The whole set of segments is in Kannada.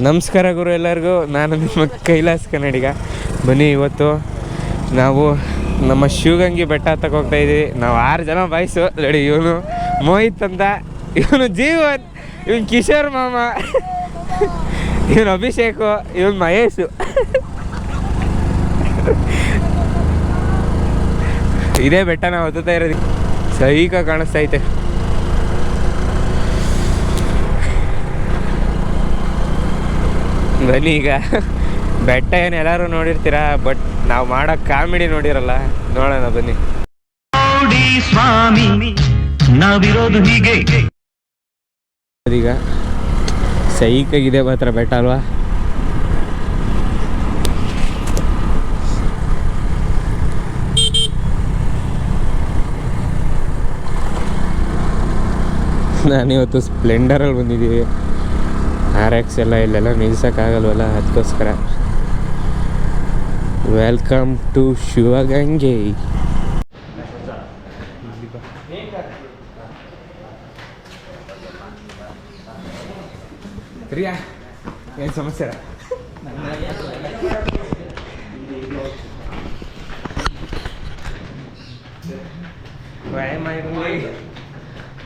ನಮಸ್ಕಾರ ಗುರು ಎಲ್ಲರಿಗೂ. ನಾನು ನಿಮ್ಮ ಕೈಲಾಸ್ ಕನ್ನಡಿಗ. ಬನ್ನಿ, ಇವತ್ತು ನಾವು ನಮ್ಮ ಶಿವಗಂಗೆ ಬೆಟ್ಟ ಹತ್ತಕ್ಕೆ ಹೋಗ್ತಾ ಇದ್ದೀವಿ. ನಾವು 6 ಜನ ಬಾಯ್ಸು. ನೋಡಿ, ಇವನು ಮೋಹಿತ್ ಅಂತ, ಇವನು ಜೀವನ್, ಇವನು ಕಿಶೋರ್ ಮಾಮ, ಇವನು ಅಭಿಷೇಕು, ಇವನು ಮಹೇಶು. ಇದೇ ಬೆಟ್ಟ ನಾವು ಹತ್ತುತ್ತಾ ಇರೋದು. ಸೈಕ ಕಾಣಿಸ್ತೈತೆ. ಬನ್ನಿ, ಈಗ ಬೆಟ್ಟ ಏನು ಎಲ್ಲರೂ ನೋಡಿರ್ತೀರಾ, ಬಟ್ ನಾವು ಮಾಡೋ ಕಾಮಿಡಿ ನೋಡಿರಲ್ಲ. ನೋಡೋಣ ಬನ್ನಿ. ಸ್ವಾಮಿ ನಾವಿರೋದು ಹೀಗೆ. ಈಗ ಸೈಕಾಗಿದೆ ಮಾತ್ರ ಬೆಟ್ಟ ಅಲ್ವಾ. ನಾನಿವತ್ತು ಸ್ಪ್ಲೆಂಡರಲ್ಲಿ ಬಂದಿದ್ದೀವಿ. RX ಎಲ್ಲ ಇಲ್ಲೆಲ್ಲ ನಿಲ್ಸೋಕ್ಕಾಗಲ್ವಲ್ಲ, ಅದಕ್ಕೋಸ್ಕರ. Welcome to Shivagange. ಪ್ರಿಯಾ, ಏನು ಸಮಸ್ಯೆ?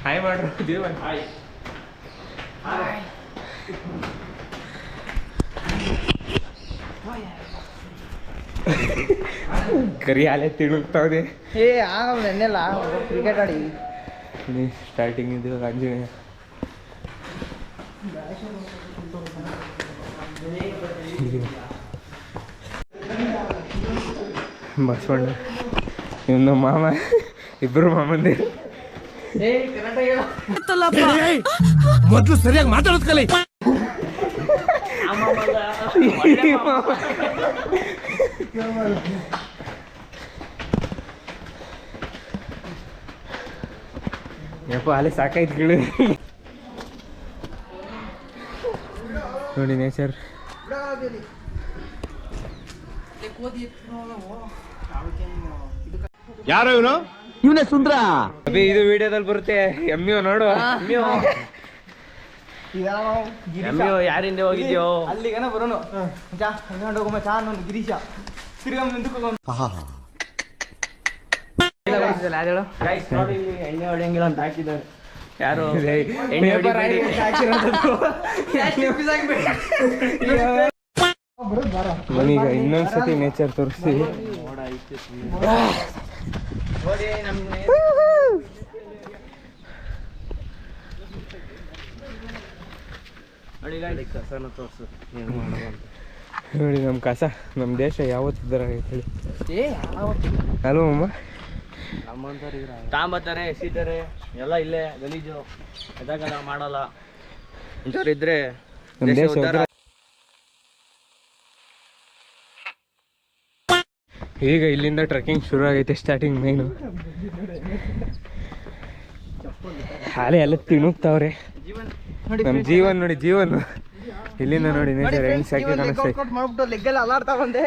ಹಾಯ್ ಮಾಡ್ರು ಜೀವನ್. ಕರಿ ಅಲೆ ತಿಳುಕ್ತಾವ್ದೆ. ನೆನ್ನೆಲ್ಲ ಕ್ರಿಕೆಟ್ ಆಡಿ ಸ್ಟಾರ್ಟಿಂಗ್ ಇದ್ದು ಆಂಜನೇಯ. ಬಸವಣ್ಣ, ಇವನು ಮಾಮ, ಇಬ್ಬರು ಮಾಮಂದಿ. ಮೊದಲು ಸರಿಯಾಗಿ ಮಾತಾಡೋದ್ ಕಲಿ. ಯಪ್ಪ, ಅಲ್ಲಿ ಸಾಕಾಯ್ತು ಗಿಳಿ. ನೋಡಿ ನೇಚರ್. ಯಾರು ಇವನು? ಇವನೇ ಸುಂದ್ರ. ಅಭಿ, ಇದು ವಿಡಿಯೋದಲ್ಲಿ ಬರುತ್ತೆ. ಎಮ್ಮಿಯೋ ನೋಡು. ಯಾರಿಂದ ಹೋಗಿದ್ಯೋ ಅಲ್ಲಿಗನ ಬರೋನು. ಹೋಗಮ್ಮ ಚಾ ನೋಡಿ ಗಿರೀಶ ತಿರ್ಗಾ ನೋಡಿ, ಎಣ್ಣೆ ಹೊಡೆಯಂಗಿಲ್ಲ ಅಂತ ಹಾಕಿದ್ದಾರೆ ಯಾರು. ಮನೀಗ ಇನ್ನೊಂದ್ಸತಿ ನೇಚರ್ ತೋರಿಸ್ತೀವಿ. ನೋಡಿ ನಮ್ಮ ಕಸ, ನಮ್ಮ ದೇಶ ಯಾವತ್ತಿದ್ದಾರ ಹೇಳಿ ಅಲ್ವ ಅಮ್ಮ. ತಾಂಬತ್ತಾರೆ, ಎಸಿತಾರೆ ಎಲ್ಲ ಇಲ್ಲೇ ಗಲೀಜು ಎದಾಗ ಮಾಡಲ್ಲ. ಇಂಥವ್ರಿದ್ರೆ ನಮ್ಮ ದೇಶ. ಈಗ ಇಲ್ಲಿಂದ ಟ್ರೆಕ್ಕಿಂಗ್ ಶುರು ಆಗೈತೆ. ಸ್ಟಾರ್ಟಿಂಗ್ ಮೈನು ಹಾಲೆ ಎಲ್ಲ ತಿನ್ನುತ್ತಾವ್ರೆ. ನಮ್ಮ ಜೀವನ್ ನೋಡಿ, ಜೀವನ್ ಇಲ್ಲಿಂದ ನೋಡಿ ನೇಚರ್ ಹೆಂಗ್ ಸಾಕಿ ಕಾಣಿಸ್ತೈತೆ. ಮಾಡ್ಬಿಟ್ಟು ಲೆಗ್ಗೆಲ್ಲ ಅಲ್ಲಾಡ್ತಾ ಬಂದೆ.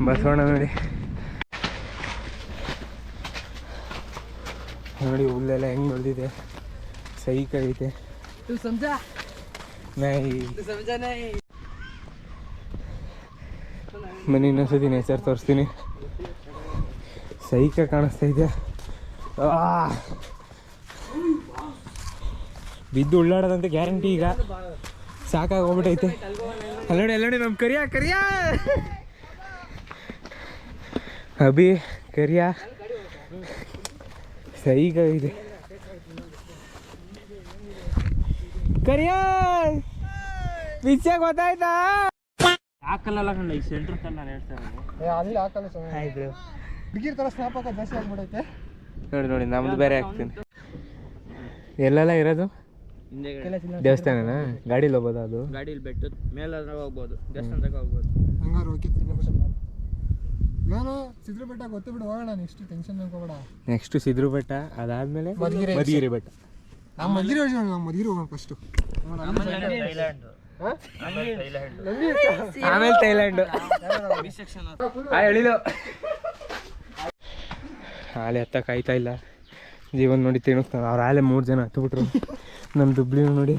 ಬಸವಣ್ಣ ನೋಡಿ, ನೋಡಿ ಹುಲ್ಲೆಲ್ಲ ಹೆಂಗ್ ಬೆಳೆದಿದೆ, ಸೈಕಾಗೈತೆ. ಮನೆ ಇನ್ನೊಂದ್ಸತಿ ನೇಚರ್ ತೋರಿಸ್ತೀನಿ. ಸೈಕ ಕಾಣಿಸ್ತಾ ಇದೆ. ಬಿದ್ದು ಉಳ್ಳಾಡೋದಂತೆ ಗ್ಯಾರಂಟಿ. ಈಗ ಸಾಕಾಗಿ ಹೋಗ್ಬಿಟ್ಟೈತೆ. ಅಲ್ಲೋಡಿ ನಮ್ಮ ಕರಿಯಾ ಅಭಿ, ಕರಿಯಾ ಸೈಕ ಇದೆ. ಕರಿಯಾ ಪಿಚ್ಚಾಗ ಗೊತ್ತಾಯ್ತಾ? ಹಾಕಲ್ಲ ಕಂಡ ಈ ಸೆಂಟ್ರ್ ಕಲ್ಲ ಹೇಳ್ತಾರೆ. ಅಲ್ಲಿ ಹಾಕಲ್ಲ ಆಯ್ತು. ಹುಡುಗಿರ್ ತರ ಸ್ನಾಪ್ ಹಾಕೋದು ಜಾಸ್ತಿ ಆಗ್ಬಿಡೈತೆ. ನೋಡಿ ನಮ್ದು ಬೇರೆ ಹಾಕ್ತೀನಿ. ಎಲ್ಲೆಲ್ಲ ಇರೋದು ದೇವಸ್ಥಾನನ? ಗಾಡೀಲಿ ಹೋಗ್ಬೋದಾ? ಅದು ಗಾಡೀಲಿ ಬೆಟ್ಟದ ಮೇಲೆ ಹೋಗ್ಬೋದು, ದೇವಸ್ಥಾನ ತನಕ ಹೋಗ್ಬೋದು. ಹಂಗಾರು ಓಕೆ. ನಾನು ಸಿದ್ರು ಬೆಟ್ಟ ಗೊತ್ತು ಬಿಡು, ಹೋಗೋಣ. ನೆಕ್ಸ್ಟ್ ಟೆನ್ಷನ್ ಮಾಡ್ಕೋಬೇಡ. ನೆಕ್ಸ್ಟ್ ಸಿದ್ರು ಬೆಟ್ಟ, ಅದಾದ್ಮೇಲೆ ಮಧುಗಿರಿ ಬೆಟ್ಟ. ನಾವು ಮಧುಗಿರಿ ಹೋಗೋಣ ಫಸ್ಟು. ಆಮೇಲೆ ಥೈಲ್ಯಾಂಡ್. ಹೇಳಿಲು ಹಾಲೆ ಹತ್ತಕ್ಕೆ ಆಯ್ತಾ ಇಲ್ಲ. ಜೀವನ್ ನೋಡಿ ತಿಣುಕ್ತಾನೆ. ಅವ್ರ ಆಲೆ 3 ಜನ ಹತ್ಬಿಟ್ರು. ನಮ್ಮ ದುಬ್ಳಿ ನೋಡಿ.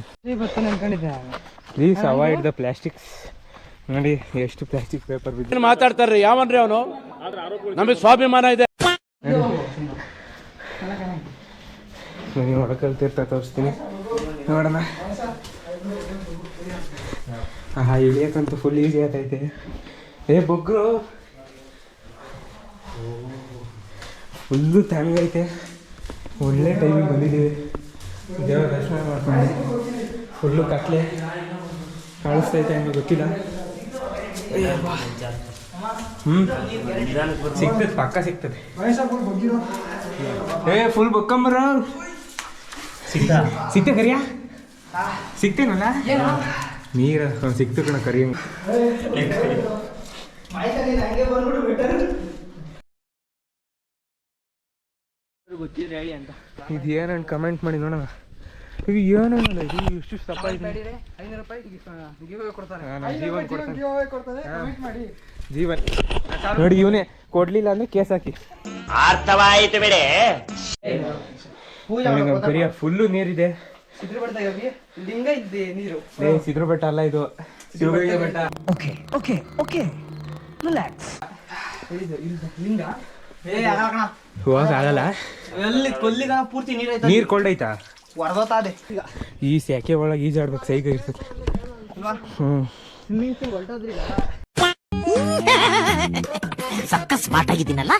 Please avoid the plastics. ನೋಡಿ ಎಷ್ಟು ಪ್ಲಾಸ್ಟಿಕ್ ಪೇಪರ್ ಬಿದ್ದು ಮಾತಾಡ್ತಾರ್ರಿ. ಯಾವನ್ರಿ ಅವನು? ನಮಗೆ ಸ್ವಾಭಿಮಾನ ಇದೆ. ನನಗೆ ಹೊರಕಲ್ತಿರ್ತಾ ತೋರಿಸ್ತೀನಿ ನೋಡೋಣ. ಇಳಿಯಕ್ಕಂತೂ ಫುಲ್ ಈಸಿ ಆಗ್ತೈತೆ. ಬೊಗ್ರು ಫುಲ್ಲು ತಣ್ಣಗೈತೆ. ಒಳ್ಳೆ ಟೈಮಿಗೆ ಬಂದಿದ್ದೀವಿ. ದೇವರ ದರ್ಶನ ಮಾಡ್ಕೊಂಡು ಫುಲ್ಲು ಕತ್ಲೆ ಕಾಣಿಸ್ತೈತೆ ಹಂಗೆ ಗೊತ್ತಿಲ್ಲ. ಸಿಗ್ತದೆ, ಪಕ್ಕ ಸಿಗ್ತದೆ. ಫುಲ್ ಬೊಕ್ಕಂಬರ ಸಿಗ್ತೆ ಕರಿಯಾ? ಸಿಗ್ತೇನಲ್ಲ ನೀರ ಸಿಕ್ತು ಕಣ ಕರಿಯ. ಇದು ಏನಂತ ಕಮೆಂಟ್ ಮಾಡಿ ನೋಡೋಣ. ಇದು ಏನಲ್ಲ, ಇದು ಎಷ್ಟು ಸಪ್ಪ ಇದೆ. ಜೀವನ್ ನೋಡಿ, ಇವನೇ ಕೊಡ್ಲಿಲ್ಲ ಅಂದ್ರೆ ಕೇಸ್ ಹಾಕಿ. ಅರ್ಥವಾಯಿತು ಬಿಡಿ. ಬರಿಯ ಫುಲ್ಲು ನೀರಿದೆ. ಸಿದ್ರ ಬೆಟ್ಟ ಅಲ್ಲ ಇದು, ಶಿವಗಂಗೆ ಬೆಟ್ಟ. ಹೋಗಕ್ ಆಗಲ್ಲ. ಪೂರ್ತಿ ನೀರ್ ಕೋಲ್ಡ್ ಐತಾ? ಹೊರದೋತಾದೆ. ಈ ಸೆಕೆ ಒಳಗೆ ಈಜಾಡ್ಬೇಕು, ಸೈಗ ಇರ್ತದೆ. ಸಕ್ಕ ಸ್ಮಾರ್ಟ್ ಆಗಿದ್ದೀನಲ್ಲ.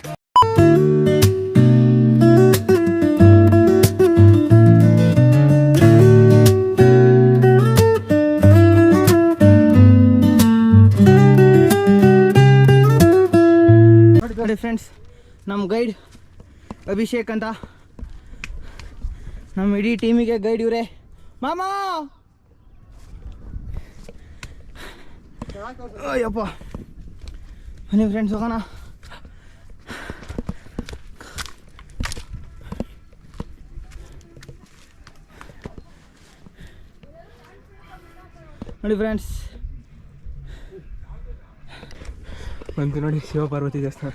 ನೋಡಿ ಫ್ರೆಂಡ್ಸ್, ನಮ್ಮ ಗೈಡ್ ಅಭಿಷೇಕ್ ಅಂತ, ನಮ್ಮ ಇಡೀ ಟೀಮಿಗೆ ಗೈಡ್ ಇವರೇ. ಮಾಮಾ ಅಯ್ಯಪ್ಪ, ಬನ್ನಿ ಫ್ರೆಂಡ್ಸ್ ಹೋಗೋಣ. ನೋಡಿ ಫ್ರೆಂಡ್ಸ್, ಬಂತು ನೋಡಿ ಶಿವ ಪಾರ್ವತಿ ದೇವಸ್ಥಾನ.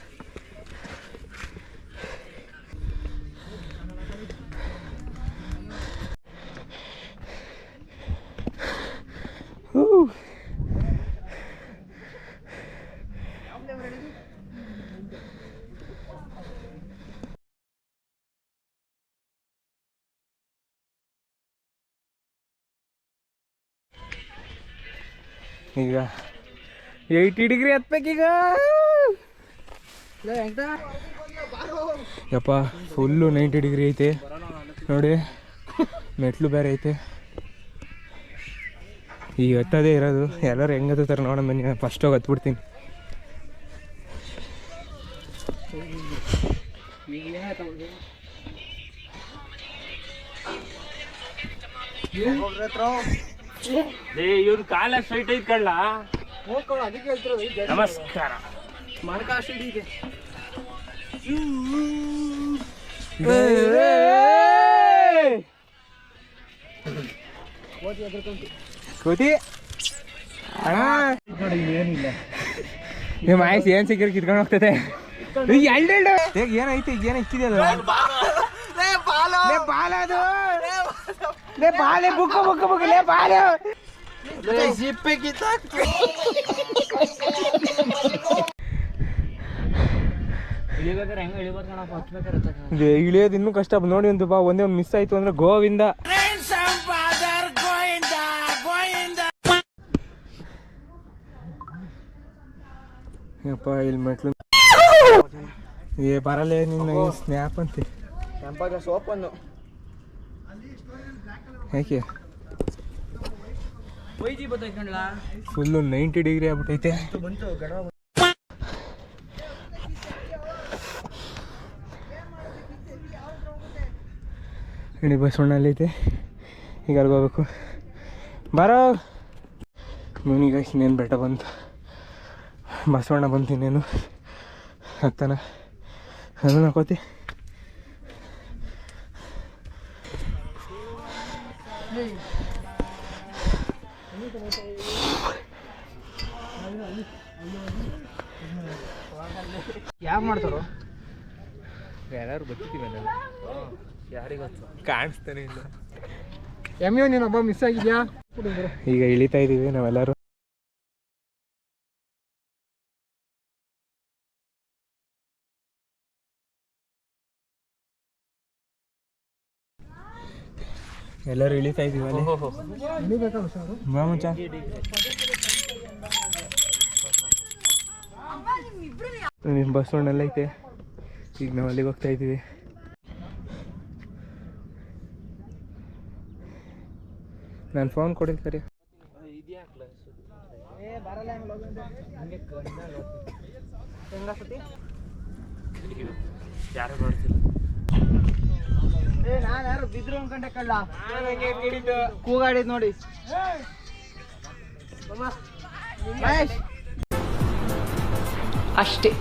ಈಗ 80 ಡಿಗ್ರಿ ಹತ್ಬೇಕೀಗ. ಯಪ್ಪ ಫುಲ್ಲು 90 ಡಿಗ್ರಿ ಐತೆ ನೋಡಿ. ಮೆಟ್ಲು ಬೇರೆ ಐತೆ. ಈಗ ಹತ್ತದೇ ಇರೋದು. ಎಲ್ಲರೂ ಹೆಂಗೆ ಹತ್ತಾರೆ ನೋಡೋಣ ಬನ್ನಿ. ಫಸ್ಟ್ ಹೋಗಿ ಹತ್ಬಿಡ್ತೀನಿ. ಇವ್ರ ಕಾಲ ಸ್ಟ್ರೈಟ್ ಐತ್ ಕಳ್ಳ. ನಮಸ್ಕಾರ. ಕೋತಿ ಏನಿಲ್ಲ. ಮಾಯಸ್ ಏನ್ ಸಿಕ್ಕರ್ ಕಿತ್ಕೊಂಡು ಹೋಗ್ತದೆ. ಏನೈತೆ ಈಗ? ಏನ ಇಕ್ಕಿದೆಯಲ್ಲ ಬಾಲೆ ಬುಕ್ಕ ಬುಕ್ಕ ಬುಕ್ಕಲೇ ಬಾಲೆ ಇಳಿಯೋದು ಇನ್ನೂ ಕಷ್ಟ. ನೋಡಿ ಒಂದು ಬಾ, ಒಂದೇ ಒಂದು ಮಿಸ್ ಆಯ್ತು ಅಂದ್ರೆ ಗೋವಿಂದ. ಯಪ್ಪ ಇಲ್ಲಿ ಮೆಟ್ಲು ಬರಲೇ ನಿನ್ನ ಸ್ನ್ಯಾಪ್ ಅಂತೆ. ಸೋಪನ್ನು ಯಾಕೆ ಫುಲ್ಲು 90 ಡಿಗ್ರಿ ಆಗ್ಬಿಟ್ಟೈತೆ. ಇಡೀ ಬಸವಣ್ಣ ಅಲ್ಲೈತೆ. ಈಗ ಅಲ್ಲಿಗೆ ಹೋಗ್ಬೇಕು. ಬಾರೋ ಮುನಿಗ ಇನ್ನೇನು ಬೆಟ್ಟ ಬಂತು. ಬಸವಣ್ಣ ಬಂತು, ಇನ್ನೇನು ಹತ್ತಾನ ಅದನ್ನ ಹಾಕೋತಿ. ಯಾರು ಮಾಡ್ತಾರೋ ಎಲ್ಲರೂ ಬರ್ತಿದ್ದೀವಿ. ಯಾರಿಗೊತ್ತು. ಕಾಣಿಸ್ತಾನೆ ಇಲ್ಲ. ಎಮ್ಮಿಯೋ ನೀನೊಬ್ಬ ಮಿಸ್ ಆಗಿದ್ಯಾ? ಈಗ ಇಳಿತಾ ಇದ್ದೀವಿ ನಾವೆಲ್ಲರೂ. ಎಲ್ಲರೂ ಇಳಿತಾ ಇದೀವಿ ಅಲ್ಲಿ. ಇಳಿಬೇಕಾ ಹುಷಾರು? ಬಾ ಮುಂಚ. ಬಸ್ ಸ್ಟ್ಯಾಂಡ್ ಐತೆ. ಈಗ ನಾವು ಅಲ್ಲಿಗೆ ಹೋಗ್ತಾ ಇದ್ದೀವಿ. ನಾನು ಫೋನ್ ಕೊಡಿರ್ತಾರೆ. ಯಾರು ನೋಡ್ತಿಲ್ಲ. ನಾನು ಯಾರು ಬಿದ್ರು ಅನ್ಕೊಂಡೆ ಕಳ್ಳ. ಕೂಗಾಡಿದ್ ನೋಡಿ. ಅಷ್ಟೇ.